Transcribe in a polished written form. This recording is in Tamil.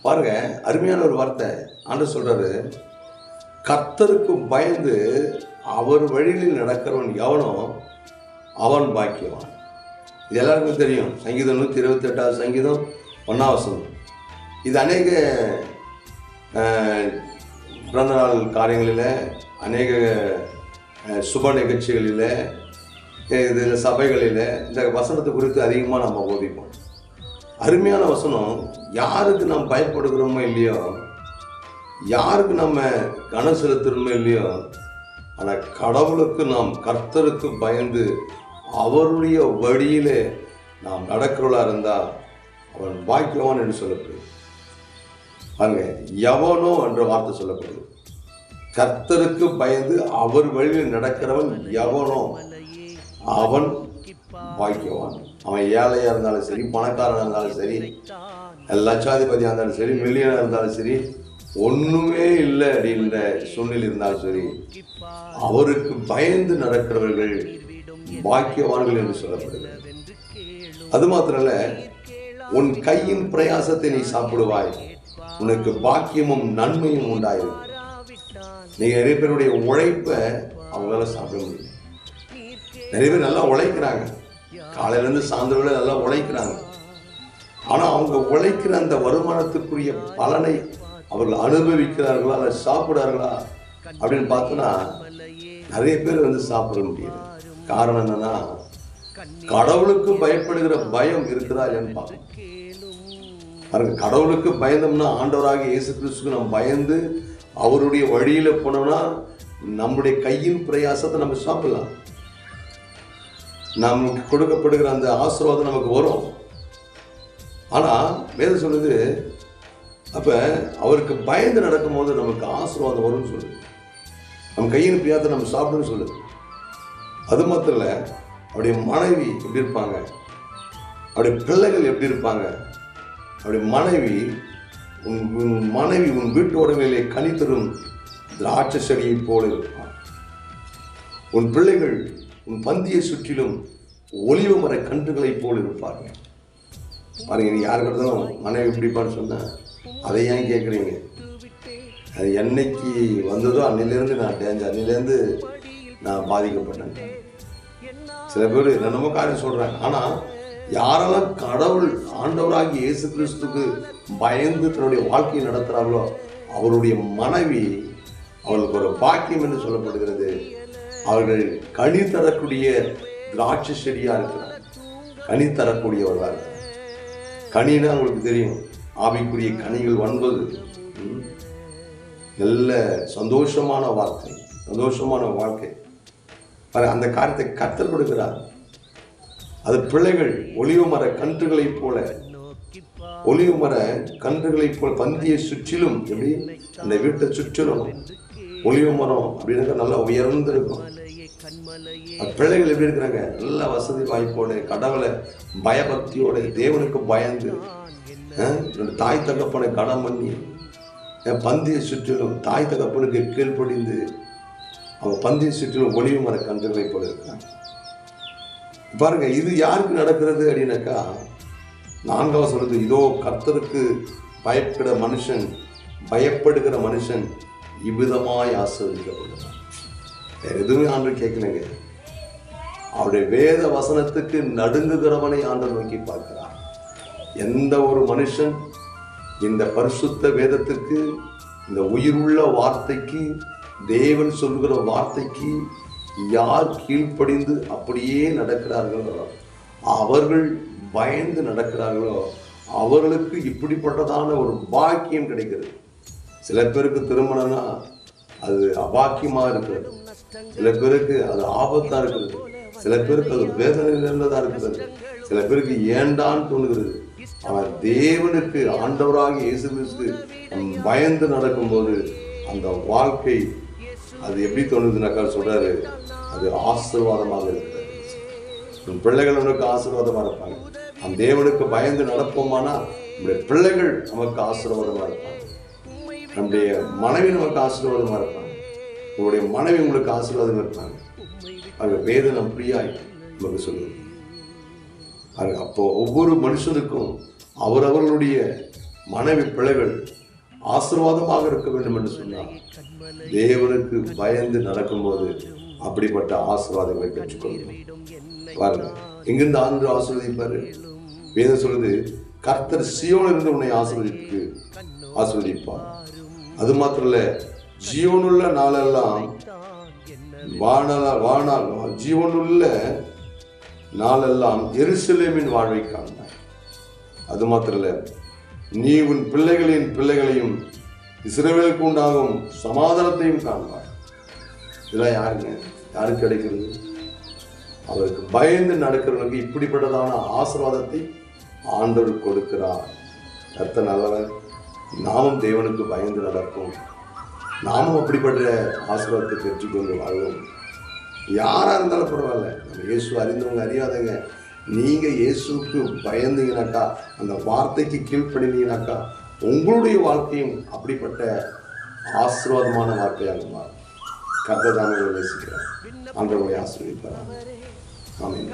பாருங்க, அருமையான ஒரு வார்த்தை. ஆண்டவர் சொல்றாரு, கர்த்தருக்கு பயந்து அவர் வழியில் நடக்கிறவன் எவனோ அவன் பாக்கியவான். இது எல்லாருக்கும் தெரியும். சங்கீதம் 128 சங்கீதம் 1 இது அநேக பிறந்த நாள் காரியங்களில், அநேக சுப நிகழ்ச்சிகளில், இது சபைகளில் இந்த வசனத்தை குறித்து அதிகமாக நம்ம போதிப்போம். அருமையான வசனம். யாருக்கு நாம் பயப்படுகிறோமோ இல்லையோ, யாருக்கு நம்ம கனம் செலுத்துகிறோமோ இல்லையோ, ஆனால் கடவுளுக்கு நாம் கர்த்தருக்கு பயந்து அவருடைய வழியிலே நாம் நடக்கிறவளாக இருந்தால் அவன் பாக்கியவான் என்று சொல்லப்படுது. பாருங்க, எவனோ என்ற வார்த்தை சொல்லப்படுது. கர்த்தருக்கு பயந்து அவர் வழியில் நடக்கிறவன் எவனோ அவன் பாக்கியவான். அவன் ஏழையா இருந்தாலும் சரி, பணக்காரனாக இருந்தாலும் சரி, லட்சாதிபதியாக இருந்தாலும் சரி, மில்லியனாக இருந்தாலும் சரி, ஒண்ணுமே இல்லை அப்படின்ற சூழ்நிலை இருந்தாலும் சரி, அவருக்கு பயந்து நடக்கிறவர்கள் பாக்கியவான்கள் என்று சொல்லப்படுது. அது மாத்திரல்ல, உன் கையின் பிரயாசத்தை நீ சாப்பிடுவாய், உனக்கு பாக்கியமும் நன்மையும் உண்டாயிரும். நீங்க நிறைய பேருடைய உழைப்பை அவங்களால சாப்பிட முடியும். நிறைய பேர் நல்லா உழைக்கிறாங்க, காலையில இருந்து சாயந்தரம் நல்லா உழைக்கிறாங்க. ஆனா அவங்க உழைக்கிற அந்த வருமானத்துக்குரிய பலனை அவர்கள் அனுபவிக்கிறார்களா, அதை சாப்பிடார்களா அப்படின்னு பார்த்தோன்னா நிறைய பேர் சாப்பிட முடியாது. காரணம் என்னன்னா, கடவுளுக்கு பயப்படுகிற பயம் இருக்குதா இல்லைன்னு பார்க்கணும். பாருங்க, கடவுளுக்கு பயந்தோம்னா, ஆண்டவராகிய இயேசு கிறிஸ்துக்கு நம்ம பயந்து அவருடைய வழியில போனோம்னா நம்முடைய கையின் பிரயாசத்தை நம்ம சாப்பிடலாம். நமக்கு கொடுக்கப்படுகிற அந்த ஆசீர்வாதம் நமக்கு வரும். ஆனா வேதம் சொல்லுது, அப்ப அவருக்கு பயந்து நடக்கும் போது நமக்கு ஆசீர்வாதம் வரும்னு சொல்லுது. நம்ம கையின் பிரியாத்தை நம்ம சாப்பிடுன்னு சொல்லுது. அது மாத்திரம் இல்லை, அவருடைய மனைவி எப்படி இருப்பாங்க, அவருடைய பிள்ளைகள் எப்படி இருப்பாங்க. அவருடைய மனைவி, உன் வீட்டு உடமையிலே கனி தரும் திராட்சை செடியை போல இருப்பான். உன் பிள்ளைகள் உன் பந்தியை சுற்றிலும் ஒலிவ மர கன்றுகளை போல் இருப்பார்கள். பாருங்க, நீ யாருக்கிட்டாலும் மனைவி எப்படிப்பான்னு சொன்ன, அதை ஏன் கேட்குறீங்க? அது என்னைக்கு வந்ததோ அன்னிலேருந்து நான் டேஞ்சர், அன்னிலேருந்து நான் பாதிக்கப்பட்டேன். சில பேர் என்னென்னமோ காரியம் சொல்கிறாங்க. ஆனால் யாரெல்லாம் கடவுள் ஆண்டவராகி இயேசு கிறிஸ்துக்கு பயந்து தன்னுடைய வாழ்க்கையை நடத்துகிறார்களோ அவருடைய மனைவி அவளுக்கு ஒரு பாக்கியம் என்று சொல்லப்படுகிறது. அவர்கள் கனி தரக்கூடிய திராட்சை செடியாக இருக்கிறார், கனி தரக்கூடியவர்களாக இருக்கிறார். கனின்னா உங்களுக்கு தெரியும், ஆவிக்குரிய கனிகள் 9. நல்ல சந்தோஷமான வார்த்தை, சந்தோஷமான வாழ்க்கை. அந்த காரியத்தை கர்த்தர் கொடுக்கிறார். அது பிள்ளைகள் ஒலிவ மர கன்றுகளைப் போல, ஒலிவ மர கன்றுகளைப் போல பந்தியை சுற்றிலும், எப்படி அந்த வீட்டை சுற்றிலும் ஒலிவ மரம் அப்படின்னு நல்லா உயர்ந்திருக்கும். பிள்ளைகள் எப்படி இருக்கிறாங்க, நல்ல வசதி வாய்ப்போடு, கடவுளை பயபக்தியோட, தேவனுக்கு பயந்து, தாய் தகப்பனை கடன் பண்ணி பந்தியை சுற்றிலும் தாய் தகப்பனுக்கு கீழ்ப்படிந்து அவங்க பந்தியை சுற்றிலும் ஒலிவ மர கன்றுகளை போல இருக்கிறாங்க. பாருங்க, இது யாருக்கு நடக்கிறது அப்படின்னாக்கா, 4வது சொல்லுது, இதோ கர்த்தருக்கு பயப்படுகிற மனுஷன் இவ்விதமாய் ஆசீர்வதிக்கப்படுகிறான். வேற எதுவுமே ஆண்டவர் கேட்கலங்க. அவருடைய வேத வசனத்துக்கு நடுங்குகிறவனை ஆண்டவர் நோக்கி பார்க்கிறார். எந்த ஒரு மனுஷன் இந்த பரிசுத்த வேதத்துக்கு, இந்த உயிருள்ள வார்த்தைக்கு, தேவன் சொல்கிற வார்த்தைக்கு யார் கீழ்ப்படிந்து அப்படியே நடக்கிறார்களோ, அவர்கள் பயந்து நடக்கிறார்களோ, அவர்களுக்கு இப்படிப்பட்டதான ஒரு பாக்கியம் கிடைக்கிறது. சில பேருக்கு திருமணம்னா அது அபாக்கியமாக இருக்கிறது, சில பேருக்கு அது ஆபத்தாக இருக்கிறது, சில பேருக்கு அது வேதனை நிறைந்ததாக இருக்கிறது, சில பேருக்கு ஏண்டான்னு தோணுகிறது. ஆனால் தேவனுக்கு, ஆண்டவராக இயேசு கிறிஸ்து பயந்து நடக்கும்போது அந்த வாழ்க்கை அது எப்படி தோணுதுனாக்கா சொல்றாரு, அது ஆசீர்வாதமாக இருக்கிறது. உன் பிள்ளைகள் உனக்கு ஆசீர்வாதமாக இருப்பாங்க. அந்த தேவனுக்கு பயந்து நடப்போமானா நம்முடைய பிள்ளைகள் நமக்கு ஆசீர்வாதமாக இருப்பாங்க, நம்முடைய மனைவி நமக்கு ஆசீர்வாதமாக இருப்பாங்க, உங்களுடைய மனைவி உங்களுக்கு ஆசீர்வாதம் இருப்பாங்க. அது வேதனை அப்படியாய் நமக்கு சொல்லுது. அப்போ ஒவ்வொரு மனுஷனுக்கும் அவரவர்களுடைய மனைவி பிள்ளைகள் ஆசீர்வாதமாக இருக்க வேண்டும் என்று சொன்னார். தேவனுக்கு பயந்து நடக்கும்போது அப்படிப்பட்ட ஆசீர்வாதங்களை பெற்றுக்கொள்ளும். பாருங்க, எங்கிருந்து ஆண்டு ஆசீர்வதிப்பாரு? வேதம் சொல்லுது, கர்த்தர் சீயோனிலிருந்து உன்னை ஆசீர்வதிப்பார். அது மாத்திரம் இல்ல, ஜீவனுள்ள நாளெல்லாம் ஜீவனுள்ள நாளெல்லாம் எருசலேமின் வாழ்வை காண்பாய். அது மாத்திரம் இல்ல, நீ உன் பிள்ளைகளின் பிள்ளைகளையும் இஸ்ரவேலுக்கு உண்டாகும் சமாதானத்தையும் காண்பாய். இதெல்லாம் யாருக்கு கிடைக்கிறது? அவருக்கு பயந்து நடக்கிறவனுக்கு இப்படிப்பட்டதான ஆசீர்வாதத்தை ஆண்டவர் கொடுக்கிறார். கர்த்தர் நல்லவர். நாமும் தேவனுக்கு பயந்து நடப்போம். நாமும் அப்படிப்பட்ட ஆசீர்வாதத்தை பெற்றுக்கொண்டு வாழ்வோம். யாராக இருந்தாலும் பரவாயில்ல, நம்ம இயேசு அறிந்தவங்க அறியாதவங்க, நீங்கள் இயேசுக்கு பயந்தீங்கனாக்கா, அந்த வார்த்தைக்கு கீழ்ப்படினீங்கனாக்கா, உங்களுடைய வாழ்க்கையும் அப்படிப்பட்ட ஆசீர்வாதமான வாழ்க்கையாக மாறும். கர்த்தர் தாமே நேசிக்கிறார். ஆண்டவரை ஆசீர்வதிப்பார். ஆமென்.